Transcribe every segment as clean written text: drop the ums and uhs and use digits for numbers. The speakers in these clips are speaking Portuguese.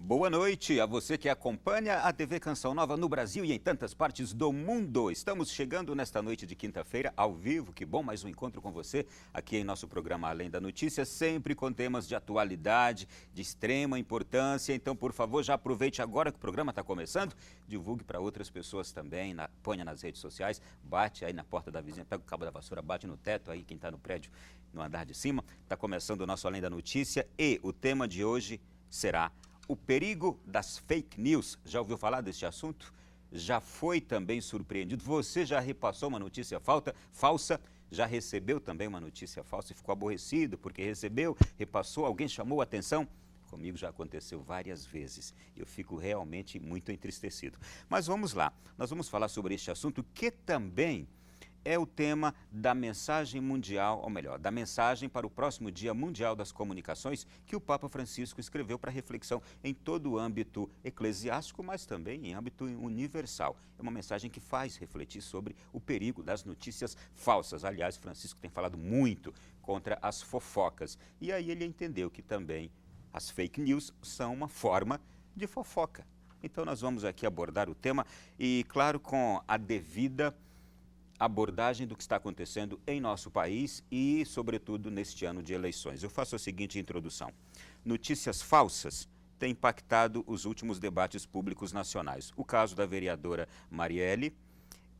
Boa noite a você que acompanha a TV Canção Nova no Brasil e em tantas partes do mundo. Estamos chegando nesta noite de quinta-feira ao vivo. Que bom, mais um encontro com você aqui em nosso programa Além da Notícia, sempre com temas de atualidade, de extrema importância. Então, por favor, já aproveite agora que o programa está começando, divulgue para outras pessoas também, ponha nas redes sociais, bate aí na porta da vizinha, pega o cabo da vassoura, bate no teto aí, quem está no prédio, no andar de cima. Está começando o nosso Além da Notícia e o tema de hoje será o perigo das fake news. Já ouviu falar deste assunto? Já foi também surpreendido? Você já repassou uma notícia falsa? Já recebeu também uma notícia falsa e ficou aborrecido porque recebeu, repassou, alguém chamou a atenção? Comigo já aconteceu várias vezes. Eu fico realmente muito entristecido. Mas vamos lá, nós vamos falar sobre este assunto que também é o tema da mensagem mundial, ou melhor, da mensagem para o próximo Dia Mundial das Comunicações que o Papa Francisco escreveu para reflexão em todo o âmbito eclesiástico, mas também em âmbito universal. É uma mensagem que faz refletir sobre o perigo das notícias falsas. Aliás, Francisco tem falado muito contra as fofocas. E aí ele entendeu que também as fake news são uma forma de fofoca. Então nós vamos aqui abordar o tema e, claro, com a devida abordagem do que está acontecendo em nosso país e, sobretudo, neste ano de eleições. Eu faço a seguinte introdução. Notícias falsas têm impactado os últimos debates públicos nacionais. O caso da vereadora Marielle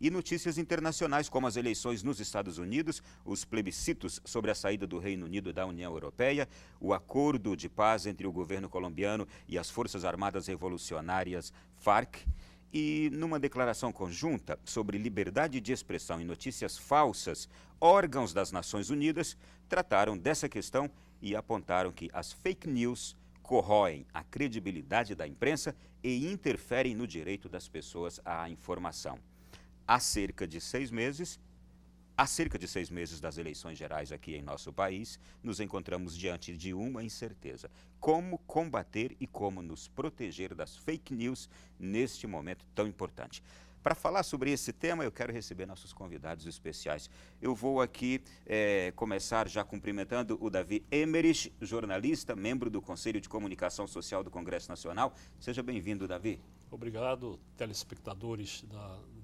e notícias internacionais como as eleições nos Estados Unidos, os plebiscitos sobre a saída do Reino Unido da União Europeia, o acordo de paz entre o governo colombiano e as Forças Armadas Revolucionárias FARC. E numa declaração conjunta sobre liberdade de expressão e notícias falsas, órgãos das Nações Unidas trataram dessa questão e apontaram que as fake news corroem a credibilidade da imprensa e interferem no direito das pessoas à informação. Há cerca de 6 meses das eleições gerais aqui em nosso país, nos encontramos diante de uma incerteza. Como combater e como nos proteger das fake news neste momento tão importante? Para falar sobre esse tema, eu quero receber nossos convidados especiais. Eu vou aqui começar já cumprimentando o Davi Emerich, jornalista, membro do Conselho de Comunicação Social do Congresso Nacional. Seja bem-vindo, Davi. Obrigado, telespectadores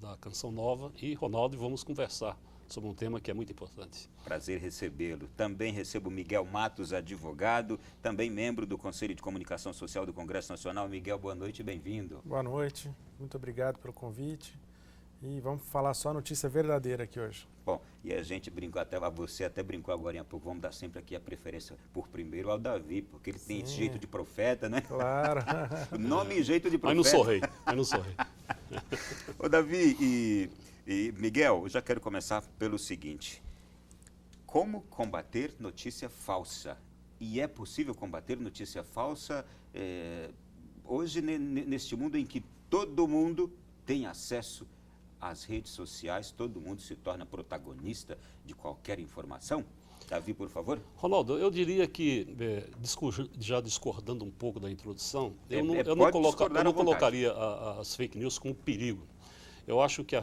da Canção Nova. E, Ronaldo, vamos conversar sobre um tema que é muito importante. Prazer recebê-lo. Também recebo Miguel Matos, advogado, também membro do Conselho de Comunicação Social do Congresso Nacional. Miguel, boa noite e bem-vindo. Boa noite, muito obrigado pelo convite. E vamos falar só a notícia verdadeira aqui hoje. Bom, e a gente brincou, você até brincou agora há pouco, vamos dar sempre aqui a preferência por primeiro ao Davi, porque ele tem esse jeito de profeta, né? Claro. Nome e jeito de profeta. Mas não sou rei. Ô Davi e Miguel, eu já quero começar pelo seguinte. Como combater notícia falsa? E é possível combater notícia falsa hoje neste mundo em que todo mundo tem acesso às redes sociais, todo mundo se torna protagonista de qualquer informação? Davi, por favor. Ronaldo, eu diria que, já discordando um pouco da introdução, eu não colocaria as fake news como perigo. Eu acho que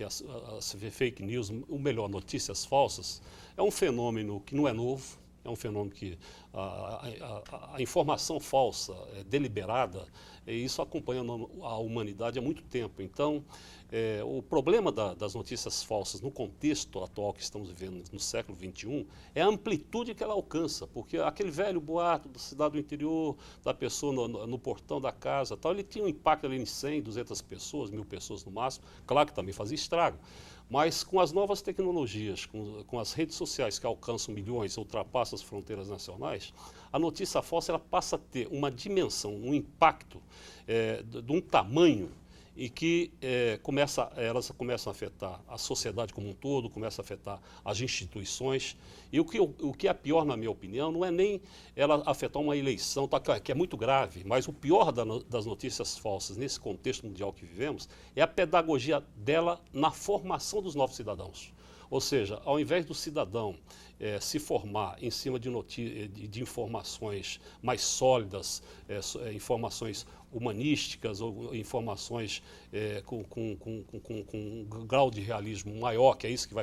as fake news, ou melhor, notícias falsas, é um fenômeno que não é novo, é um fenômeno que a informação falsa, deliberada, e isso acompanha a humanidade há muito tempo. Então, o problema das notícias falsas no contexto atual que estamos vivendo no século XXI é a amplitude que ela alcança, porque aquele velho boato da cidade do interior, da pessoa no portão da casa, tal, ele tinha um impacto ali em 100, 200 pessoas, 1000 pessoas no máximo, claro que também fazia estrago. Mas com as novas tecnologias, com as redes sociais que alcançam milhões, ultrapassam as fronteiras nacionais, a notícia falsa ela passa a ter uma dimensão, um impacto de um tamanho e que elas começam a afetar a sociedade como um todo, começam a afetar as instituições. E o que é pior, na minha opinião, não é nem ela afetar uma eleição, que é muito grave, mas o pior das notícias falsas nesse contexto mundial que vivemos é a pedagogia dela na formação dos novos cidadãos. Ou seja, ao invés do cidadão se formar em cima de informações mais sólidas, informações humanísticas ou informações com um grau de realismo maior, que é isso que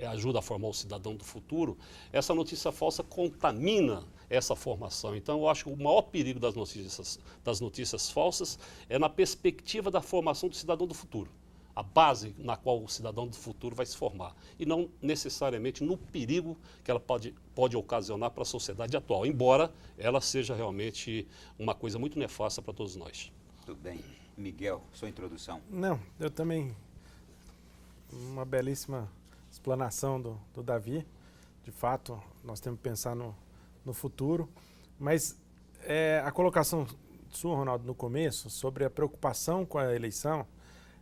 ajuda a formar o cidadão do futuro, essa notícia falsa contamina essa formação. Então, eu acho que o maior perigo das notícias falsas é na perspectiva da formação do cidadão do futuro. A base na qual o cidadão do futuro vai se formar. E não necessariamente no perigo que ela pode ocasionar para a sociedade atual, embora ela seja realmente uma coisa muito nefasta para todos nós. Tudo bem. Miguel, sua introdução. Não, eu também, uma belíssima explanação do Davi. De fato, nós temos que pensar no futuro. Mas a colocação sua, Ronaldo, no começo, sobre a preocupação com a eleição,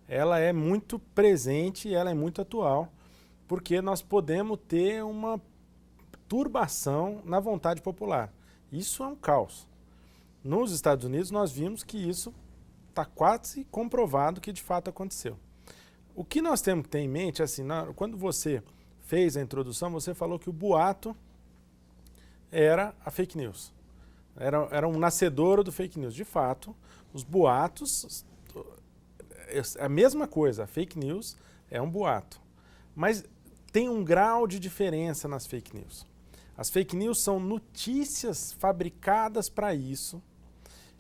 ela é muito presente e ela é muito atual, porque nós podemos ter uma turbação na vontade popular. Isso é um caos. Nos Estados Unidos, nós vimos que isso está quase comprovado que de fato aconteceu. O que nós temos que ter em mente, assim, quando você fez a introdução, você falou que o boato era a fake news. Era um nascedouro do fake news. De fato, os boatos... É a mesma coisa, a fake news é um boato. Mas tem um grau de diferença nas fake news. As fake news são notícias fabricadas para isso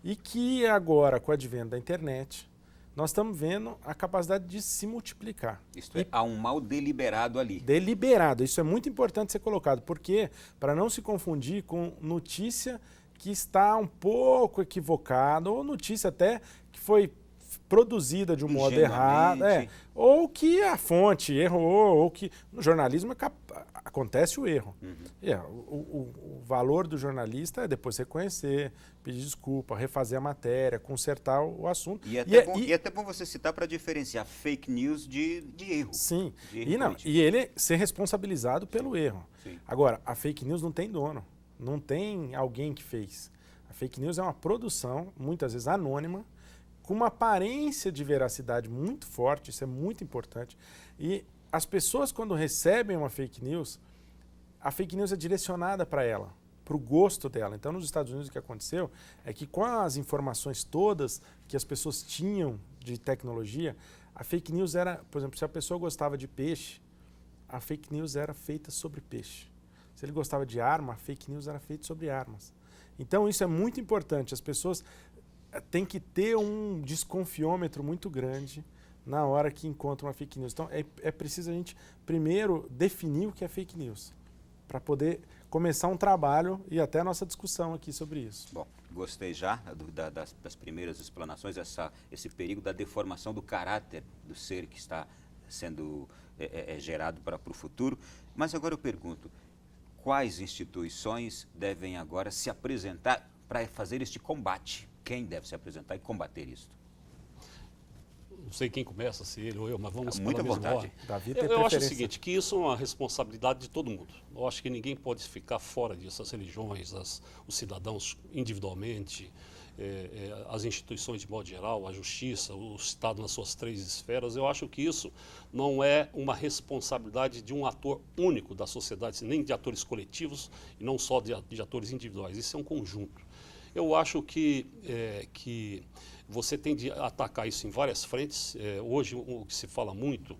e que agora, com o advento da internet, nós estamos vendo a capacidade de se multiplicar. Isto é, há um mal deliberado ali. Deliberado, isso é muito importante ser colocado, porque para não se confundir com notícia que está um pouco equivocada ou notícia até que foi produzida de um modo errado, ou que a fonte errou, ou que no jornalismo acontece o erro. O valor do jornalista é depois reconhecer, pedir desculpa, refazer a matéria, consertar o assunto. E é até bom você citar para diferenciar fake news de erro. Sim, e ele ser responsabilizado pelo erro. Sim. Agora, a fake news não tem dono, não tem alguém que fez. A fake news é uma produção, muitas vezes anônima, com uma aparência de veracidade muito forte, isso é muito importante. E as pessoas, quando recebem uma fake news, a fake news é direcionada para ela, para o gosto dela. Então, nos Estados Unidos, o que aconteceu é que com as informações todas que as pessoas tinham de tecnologia, a fake news era, por exemplo, se a pessoa gostava de peixe, a fake news era feita sobre peixe. Se ele gostava de arma, a fake news era feita sobre armas. Então, isso é muito importante. As pessoas tem que ter um desconfiômetro muito grande na hora que encontra uma fake news. Então, é preciso a gente primeiro definir o que é fake news, para poder começar um trabalho e até a nossa discussão aqui sobre isso. Bom, gostei já das primeiras explanações, esse perigo da deformação do caráter do ser que está sendo gerado para o futuro. Mas agora eu pergunto, quais instituições devem agora se apresentar para fazer este combate? Quem deve se apresentar e combater isso? Não sei quem começa, se ele ou eu, mas vamos muita vontade. Eu acho o seguinte, que isso é uma responsabilidade de todo mundo. Eu acho que ninguém pode ficar fora disso, as religiões, os cidadãos individualmente, as instituições de modo geral, a justiça, o Estado nas suas 3 esferas. Eu acho que isso não é uma responsabilidade de um ator único da sociedade, nem de atores coletivos e não só de atores individuais. Isso é um conjunto. Eu acho que você tem de atacar isso em várias frentes. Hoje, o que se fala muito,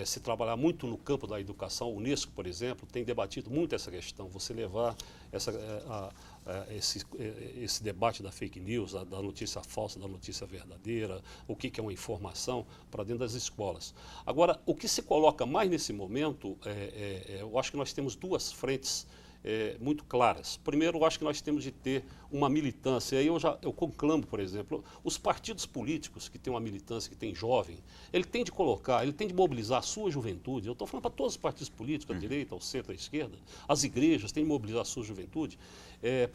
se trabalhar muito no campo da educação. A Unesco, por exemplo, tem debatido muito essa questão. Você levar esse debate da fake news, da notícia falsa, da notícia verdadeira, o que é uma informação, para dentro das escolas. Agora, o que se coloca mais nesse momento, eu acho que nós temos 2 frentes muito claras. Primeiro, eu acho que nós temos de ter uma militância. Aí eu conclamo, por exemplo, os partidos políticos que têm uma militância, que tem jovem, ele tem de mobilizar a sua juventude. Eu estou falando para todos os partidos políticos, a direita, ao centro, à esquerda, as igrejas têm de mobilizar a sua juventude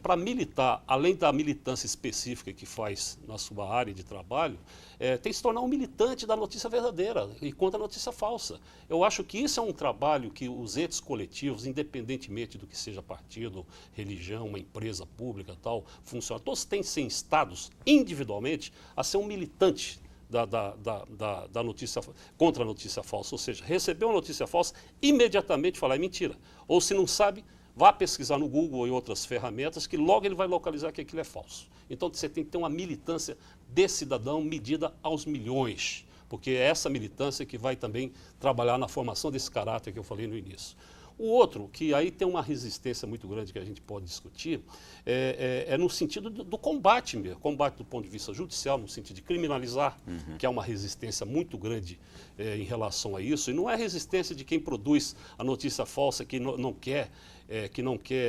para militar, além da militância específica que faz na sua área de trabalho, tem que se tornar um militante da notícia verdadeira e contra a notícia falsa. Eu acho que isso é um trabalho que os entes coletivos, independentemente do que seja partido, religião, uma empresa pública, tal, funciona. Todos têm que ser instados individualmente a ser um militante da notícia, contra a notícia falsa. Ou seja, receber uma notícia falsa, imediatamente falar é mentira. Ou se não sabe, vá pesquisar no Google ou em outras ferramentas que logo ele vai localizar que aquilo é falso. Então você tem que ter uma militância de cidadão medida aos milhões, porque é essa militância que vai também trabalhar na formação desse caráter que eu falei no início. O outro, que aí tem uma resistência muito grande que a gente pode discutir, é no sentido do combate mesmo, combate do ponto de vista judicial, no sentido de criminalizar, que há uma resistência muito grande em relação a isso, e não é resistência de quem produz a notícia falsa que não quer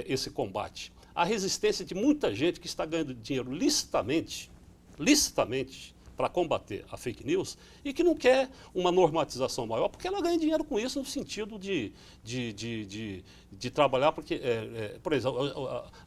esse combate. Há resistência de muita gente que está ganhando dinheiro licitamente, para combater a fake news e que não quer uma normatização maior, porque ela ganha dinheiro com isso no sentido de trabalhar, porque, por exemplo,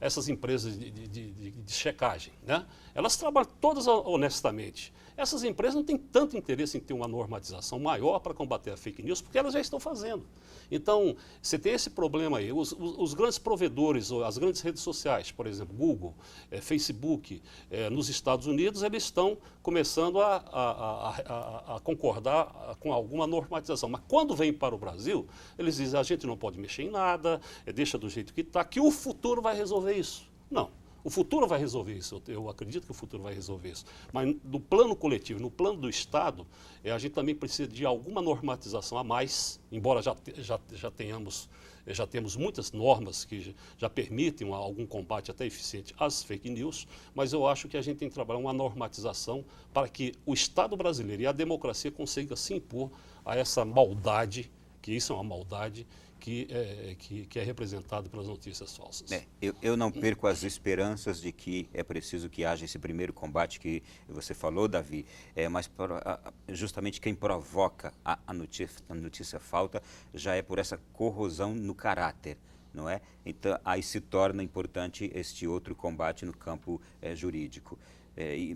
essas empresas de checagem, né? Elas trabalham todas honestamente. Essas empresas não têm tanto interesse em ter uma normatização maior para combater a fake news, porque elas já estão fazendo. Então, você tem esse problema aí. Os grandes provedores, as grandes redes sociais, por exemplo, Google, Facebook, nos Estados Unidos, eles estão começando a concordar com alguma normatização. Mas quando vem para o Brasil, eles dizem, a gente não pode mexer em nada, deixa do jeito que está, que o futuro vai resolver isso. Não. O futuro vai resolver isso, eu acredito que o futuro vai resolver isso. Mas no plano coletivo, no plano do Estado, a gente também precisa de alguma normatização a mais, embora já temos muitas normas que já permitem algum combate até eficiente às fake news, mas eu acho que a gente tem que trabalhar uma normatização para que o Estado brasileiro e a democracia consigam se impor a essa maldade, que isso é uma maldade, que é representado pelas notícias falsas. Eu não perco as esperanças de que é preciso que haja esse primeiro combate que você falou, Davi, mas justamente quem provoca a notícia falsa já é por essa corrosão no caráter, não é? Então, aí se torna importante este outro combate no campo jurídico.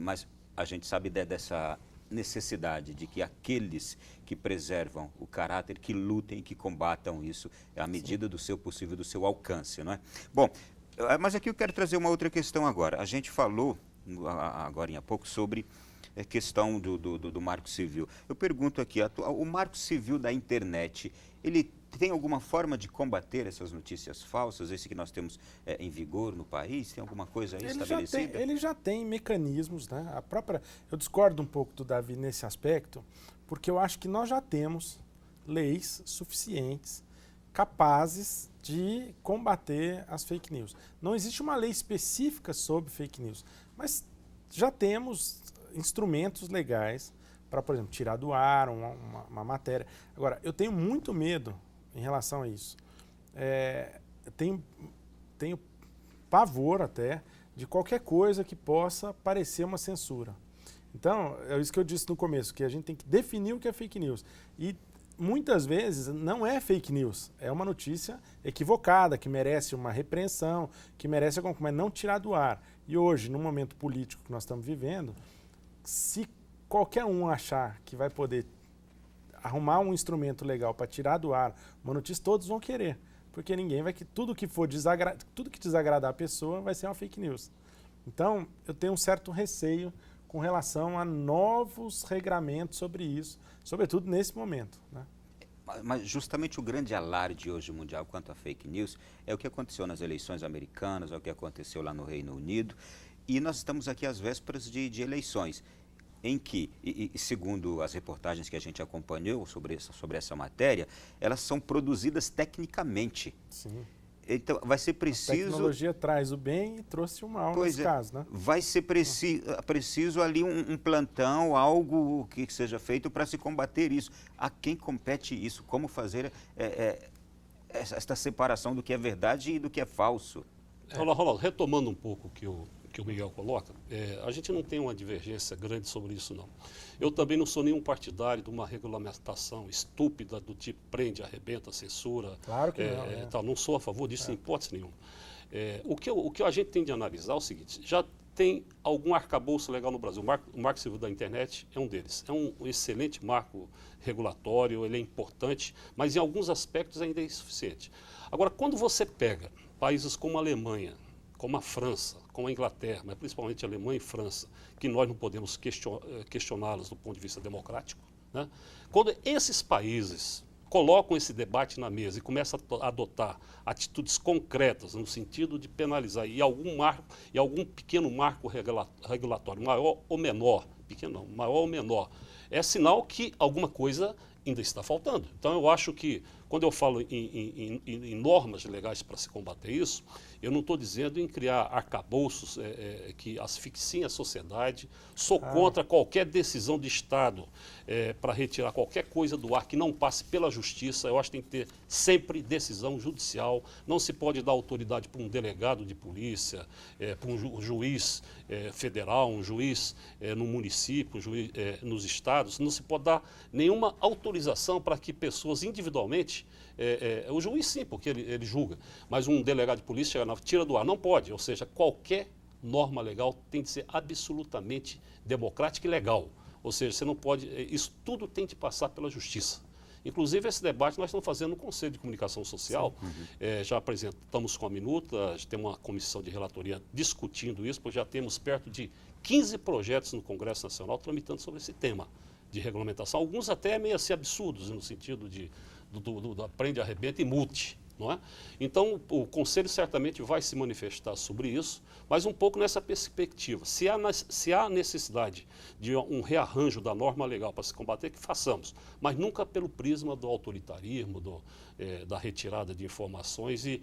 Mas a gente sabe dessa necessidade de que aqueles que preservam o caráter, que lutem, que combatam isso à medida do seu possível, do seu alcance, não é? Bom, mas aqui eu quero trazer uma outra questão agora. A gente falou agora há pouco sobre a questão do Marco Civil. Eu pergunto aqui, o Marco Civil da internet, ele tem alguma forma de combater essas notícias falsas, esse que nós temos em vigor no país? Tem alguma coisa aí estabelecida? Ele já tem mecanismos, né? Eu discordo um pouco do Davi nesse aspecto, porque eu acho que nós já temos leis suficientes, capazes de combater as fake news. Não existe uma lei específica sobre fake news, mas já temos instrumentos legais para, por exemplo, tirar do ar uma matéria. Agora, eu tenho muito medo em relação a isso. Eu tenho pavor até de qualquer coisa que possa parecer uma censura. Então, é isso que eu disse no começo, que a gente tem que definir o que é fake news. E muitas vezes não é fake news, é uma notícia equivocada, que merece uma repreensão, que merece alguma coisa, mas não tirar do ar. E hoje, no momento político que nós estamos vivendo, se qualquer um achar que vai poder arrumar um instrumento legal para tirar do ar uma notícia, todos vão querer, porque ninguém vai tudo que desagradar a pessoa vai ser uma fake news. Então, eu tenho um certo receio com relação a novos regramentos sobre isso, sobretudo nesse momento, né? Mas justamente o grande alarde hoje mundial quanto a fake news é o que aconteceu nas eleições americanas, é o que aconteceu lá no Reino Unido, e nós estamos aqui às vésperas de eleições, em que, e segundo as reportagens que a gente acompanhou sobre essa matéria, elas são produzidas tecnicamente. Sim. Então, vai ser preciso... A tecnologia traz o bem e trouxe o mal nesse caso, né? Vai ser preciso ali um plantão, algo que seja feito para se combater isso. A quem compete isso? Como fazer esta separação do que é verdade e do que é falso? Ronaldo, retomando um pouco o que o Miguel coloca, a gente não tem uma divergência grande sobre isso, não. Eu também não sou nenhum partidário de uma regulamentação estúpida do tipo prende, arrebenta, censura. Claro que não. Tal. Não sou a favor disso em hipótese nenhuma. O que a gente tem de analisar é o seguinte, já tem algum arcabouço legal no Brasil. O Marco Civil da Internet é um deles. É um excelente marco regulatório, ele é importante, mas em alguns aspectos ainda é insuficiente. Agora, quando você pega países como a Alemanha, como a França, como a Inglaterra, mas principalmente a Alemanha e França, que nós não podemos questioná-los do ponto de vista democrático, né? Quando esses países colocam esse debate na mesa e começam a adotar atitudes concretas no sentido de penalizar e algum pequeno marco regulatório, maior ou menor, pequeno não, maior ou menor, é sinal que alguma coisa ainda está faltando. Então eu acho que quando eu falo em normas legais para se combater isso, eu não estou dizendo em criar arcabouços que asfixiem a sociedade. Sou contra qualquer decisão de Estado para retirar qualquer coisa do ar que não passe pela justiça. Eu acho que tem que ter sempre decisão judicial. Não se pode dar autoridade para um delegado de polícia, para um juiz federal, um juiz no município, um juiz nos estados. Não se pode dar nenhuma autorização para que pessoas individualmente, o juiz sim, porque ele julga, mas um delegado de polícia chega tira do ar, não pode. Ou seja, qualquer norma legal tem de ser absolutamente democrática e legal. Ou seja, você não pode, isso tudo tem de passar pela justiça. Inclusive, esse debate nós estamos fazendo no Conselho de Comunicação Social. Já apresentamos com a minuta, temos uma comissão de relatoria discutindo isso, porque já temos perto de 15 projetos no Congresso Nacional tramitando sobre esse tema de regulamentação. Alguns até meio assim absurdos, no sentido do aprende, arrebenta e multe. Não é? Então, o Conselho certamente vai se manifestar sobre isso, mas um pouco nessa perspectiva. Se há necessidade de um rearranjo da norma legal para se combater, que façamos, mas nunca pelo prisma do autoritarismo, da retirada de informações e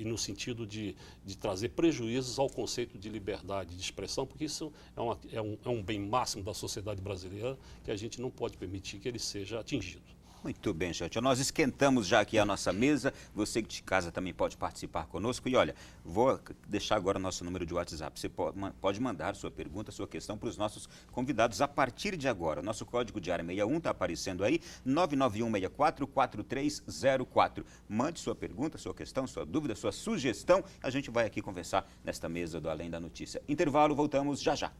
no sentido de trazer prejuízos ao conceito de liberdade de expressão, porque isso é um bem máximo da sociedade brasileira que a gente não pode permitir que ele seja atingido. Muito bem, gente. Nós esquentamos já aqui a nossa mesa. Você que de casa também pode participar conosco. E olha, vou deixar agora o nosso número de WhatsApp. Você pode mandar sua pergunta, sua questão para os nossos convidados a partir de agora. Nosso código de área 61 está aparecendo aí, 991644304. Mande sua pergunta, sua questão, sua dúvida, sua sugestão. A gente vai aqui conversar nesta mesa do Além da Notícia. Intervalo, voltamos já já.